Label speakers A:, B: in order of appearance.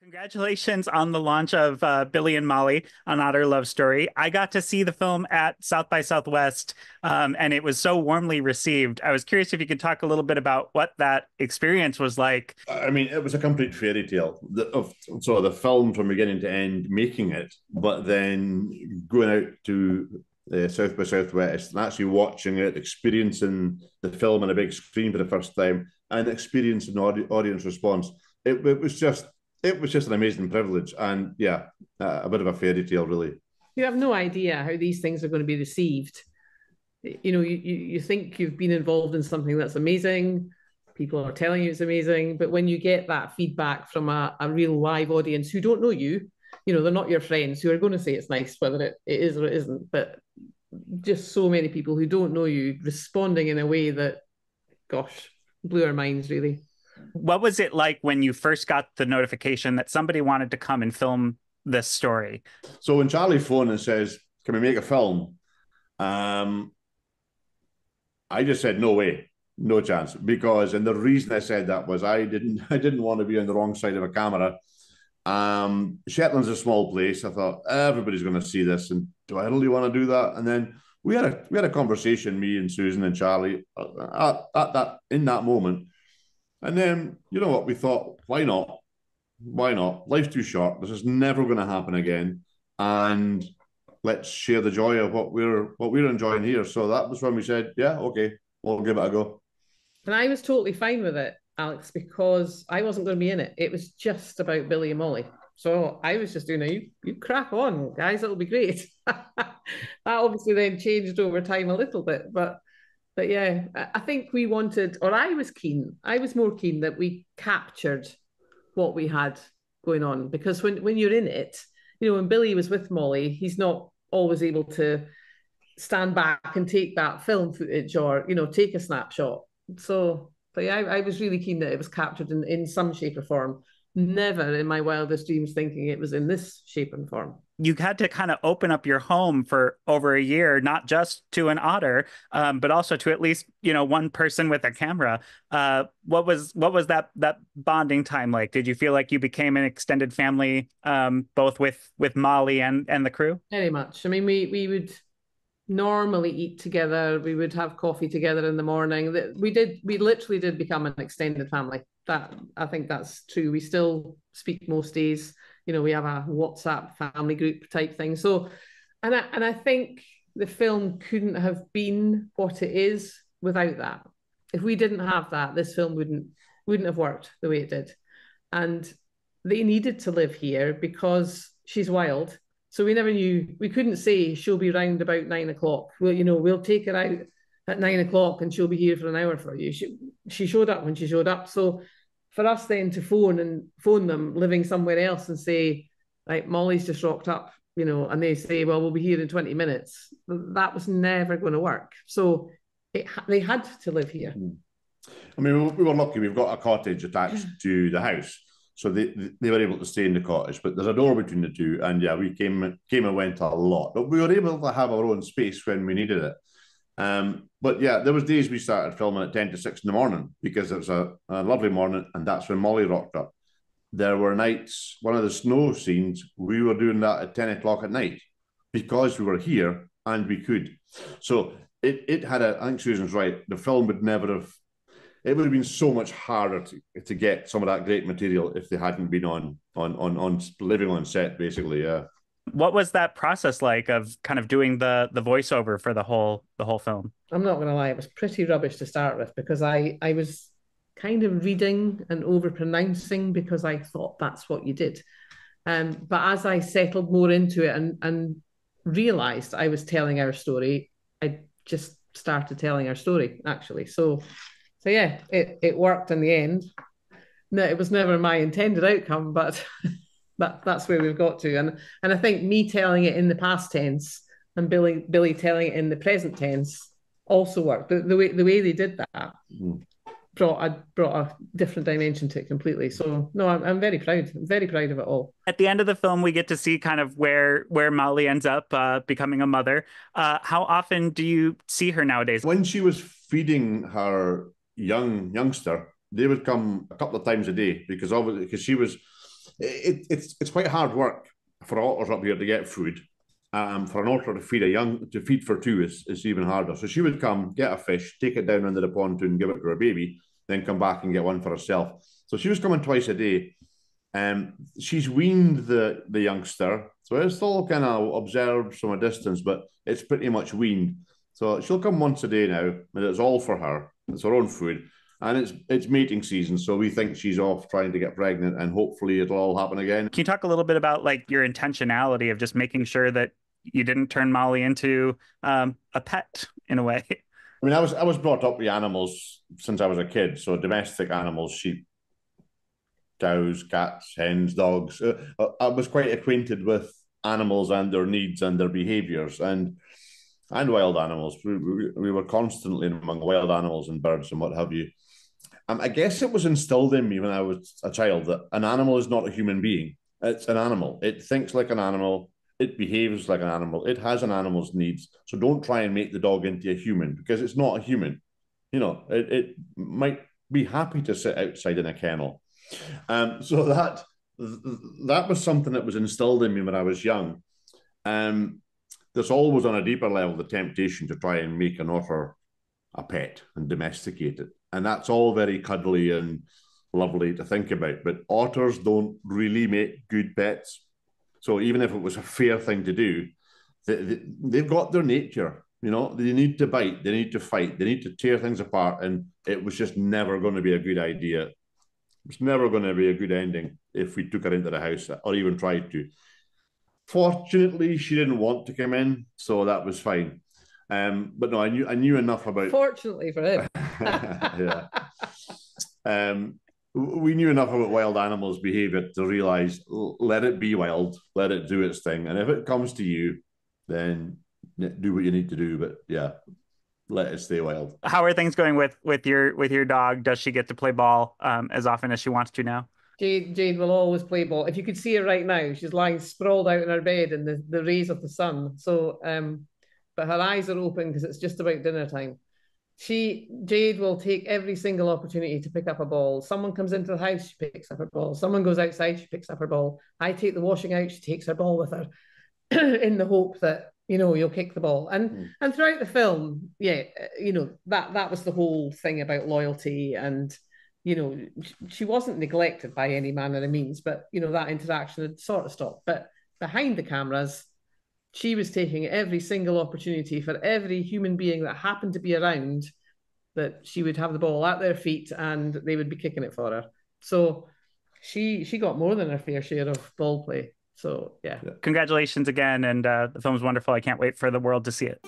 A: Congratulations on the launch of Billy and Molly on Otter Love Story. I got to see the film at South by Southwest, and it was so warmly received. I was curious if you could talk a little bit about what that experience was like.
B: I mean, it was a complete fairy tale of sort of the film from beginning to end, making it, but then going out to South by Southwest and actually watching it, experiencing the film on a big screen for the first time, and experiencing audience response. It was just an amazing privilege, and yeah, a bit of a fairy tale, really.
C: You have no idea how these things are going to be received. You think you've been involved in something that's amazing. People are telling you it's amazing, but when you get that feedback from a real live audience who don't know you, they're not your friends who are going to say it's nice, whether it is or it isn't, but just so many people who don't know you responding in a way that, gosh, blew our minds, really.
A: What was it like when you first got the notification that somebody wanted to come and film this story?
B: So when Charlie phoned and says, "Can we make a film?" I just said, "No way, no chance." And the reason I said that was I didn't want to be on the wrong side of a camera. Shetland's a small place. I thought everybody's going to see this, and do I really want to do that? And then we had a conversation, me and Susan and Charlie, at that in that moment. And then, you know what, we thought, why not? Why not? Life's too short. This is never going to happen again. And let's share the joy of what we're enjoying here. So that was when we said, yeah, okay, we'll give it a go.
C: And I was totally fine with it, Alex, because I wasn't going to be in it. It was just about Billy and Molly. So I was just doing it. You crack on, guys. It'll be great. That obviously then changed over time a little bit, but yeah, I think we wanted, or I was more keen that we captured what we had going on. Because when you're in it, when Billy was with Molly, he's not always able to stand back and take that film footage or, take a snapshot. So, but yeah, I was really keen that it was captured in some shape or form. Never in my wildest dreams thinking it was in this shape and form.
A: You had to kind of open up your home for over a year, not just to an otter, but also to at least, one person with a camera. What was that bonding time like? Did you feel like you became an extended family, both with Molly and the crew?
C: Very much. I mean, we would normally eat together. We would have coffee together in the morning. We literally did become an extended family. That, I think that's true. We still speak most days. We have a WhatsApp family group type thing. So, and I think the film couldn't have been what it is without that. If we didn't have that, this film wouldn't have worked the way it did. And they needed to live here because she's wild. So we never knew. We couldn't say she'll be round about 9 o'clock. We'll take her out at 9 o'clock and she'll be here for an hour for you. She showed up when she showed up. So for us then to phone them living somewhere else and say, like, Molly's just rocked up, and they say, well, we'll be here in 20 minutes. That was never going to work. So they had to live here.
B: I mean, we were lucky. We've got a cottage attached to the house. So they were able to stay in the cottage, but there's a door between the two. And yeah, we came and went a lot, but we were able to have our own space when we needed it. But yeah, there was days we started filming at 10 to 6 in the morning because it was a lovely morning, and that's when Molly rocked up. There were nights, one of the snow scenes, we were doing that at 10 o'clock at night because we were here and we could. So it had I think Susan's right, the film would never have, it would have been so much harder to get some of that great material if they hadn't been on living on set, basically, yeah.
A: What was that process like of kind of doing the voiceover for the whole film?
C: I'm not going to lie, it was pretty rubbish to start with because I was kind of reading and over-pronouncing because I thought that's what you did. But as I settled more into it and realised I was telling our story, I just started telling our story, actually. So yeah, it worked in the end. No, it was never my intended outcome, but that's where we've got to. And I think me telling it in the past tense and Billy telling it in the present tense also worked. The way they did that brought a different dimension to it completely. So no, I'm very proud. I'm very proud of it all.
A: At the end of the film, we get to see kind of where Molly ends up becoming a mother. How often do you see her nowadays?
B: When she was feeding her youngster, they would come a couple of times a day because she was it's quite hard work for otters up here to get food. For an otter to feed for two is even harder. So she would come, get a fish, take it down under the pontoon, give it to her baby, then come back and get one for herself. So she was coming twice a day. She's weaned the youngster, so it's still kind of observed from a distance, but it's pretty much weaned. So she'll come once a day now, and it's all for her. It's her own food, and it's mating season, so we think she's off trying to get pregnant, and hopefully it'll all happen again.
A: Can you talk a little bit about like your intentionality of just making sure that you didn't turn Molly into a pet in a way?
B: I mean, I was brought up with animals since I was a kid, so domestic animals, sheep, cows, cats, hens, dogs. I was quite acquainted with animals and their needs and their behaviours, and wild animals. We were constantly among wild animals and birds and what have you. I guess it was instilled in me when I was a child that an animal is not a human being. It's an animal. It thinks like an animal. It behaves like an animal. It has an animal's needs. So don't try and make the dog into a human, because it's not a human. You know, it might be happy to sit outside in a kennel. So that was something that was instilled in me when I was young. There's always, on a deeper level, the temptation to try and make an otter a pet and domesticate it. And that's all very cuddly and lovely to think about. But otters don't really make good pets. So even if it was a fair thing to do, they've got their nature. You know, they need to bite, they need to fight, they need to tear things apart. And it was just never going to be a good idea. It's never going to be a good ending if we took her into the house or even tried to. Fortunately, she didn't want to come in, so that was fine. But no, I knew enough about.
C: Fortunately for him.
B: Yeah. We knew enough about wild animals' behaviour to realise, let it be wild, let it do its thing, and if it comes to you, then do what you need to do. But yeah, let it stay wild.
A: How are things going with your dog? Does she get to play ball as often as she wants to now?
C: Jade will always play ball. If you could see her right now, she's lying sprawled out in her bed in the rays of the sun. So, but her eyes are open because it's just about dinner time. Jade will take every single opportunity to pick up a ball. Someone comes into the house, she picks up her ball. Someone goes outside, she picks up her ball. I take the washing out, she takes her ball with her in the hope that, you know, you'll kick the ball. And throughout the film, yeah, you know, that was the whole thing about loyalty. And, you know, she wasn't neglected by any manner of means, but, you know, that interaction had sort of stopped. But behind the cameras, she was taking every single opportunity for every human being that happened to be around, that she would have the ball at their feet and they would be kicking it for her. So she got more than her fair share of ball play. So, yeah.
A: Congratulations again. And the film's wonderful. I can't wait for the world to see it.